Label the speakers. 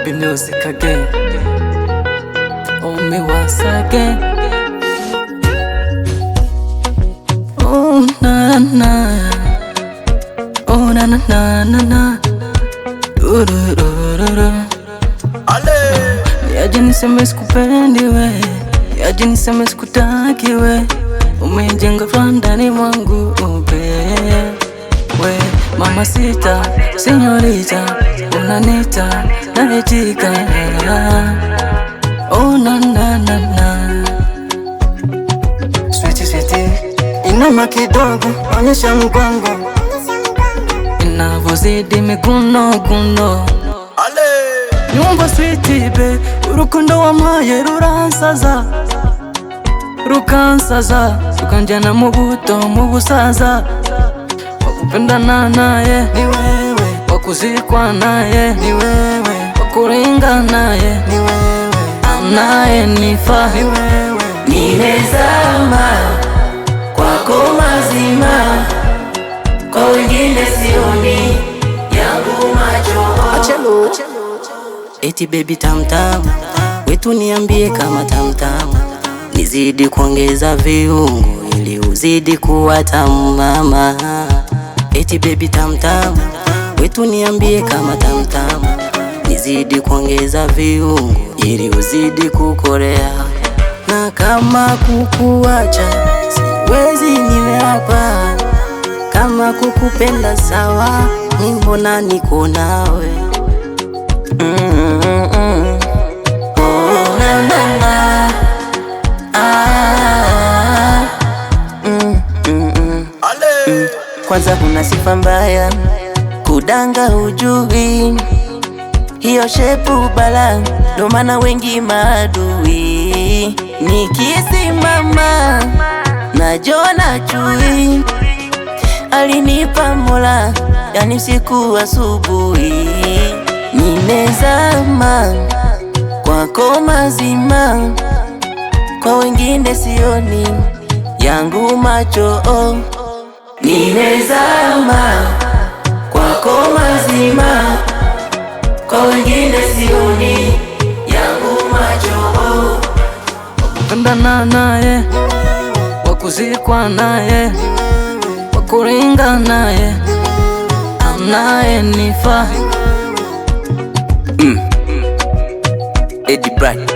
Speaker 1: Be music again. Oh, me once again. Oh, na na. Oh, na na na na na. Du du du du du. Niaje niseme sikupendi we, niaje niseme sikutaki we. Umejenga furaha ndani mwangu we, mama sita, senyorita, unanita, naitika. Oh na na na na.
Speaker 2: Sweetie sweetie, inama kidogo, onyesha mgongo.
Speaker 1: Inavozidi miguno guno. Nyumva sweetie be, urukundo wamaye ruransaza, rukansaza, rukanjana mu buto mu busaza. Wakupendana naye
Speaker 2: Ni wewe,
Speaker 1: wakuzikwa naye
Speaker 2: ni wewe,
Speaker 1: wakuringa naye
Speaker 2: ni wewe,
Speaker 1: anaye nifa.
Speaker 2: ni wewe.
Speaker 3: Nimezama kwako mazima, kwa wengine sioni, yangu macho.
Speaker 2: Eti baby tamtam, wetu niambie kama tamtam, nizidi kuongeza viungo ili uzidi kuwa tamu mama. Eti baby tamtam, wetu niambie kama tamtam, nizidi kuongeza viungo ili uzidi kukorea. Na kama kukuacha siwezi, niwe hapa. Kama kukupenda sawa, mbona niko nawe?
Speaker 3: Oh na na na,
Speaker 2: Kwanza kuna sifa mbaya, kudanga hujui, hiyo shepu bala, ndo maana wengi maadui. Nikisimama najona chui, alinipa Mola, yani siku asubuhi. Nimezama kwako mazima, kwa wengine sioni, yangu macho.
Speaker 3: nimezama kwako mazima, kwa wengine sioni, yangu macho.
Speaker 1: Wakupendana naye, wakuzikwa naye, wakuringa naye, anaye nifa.
Speaker 2: Eddie Bright.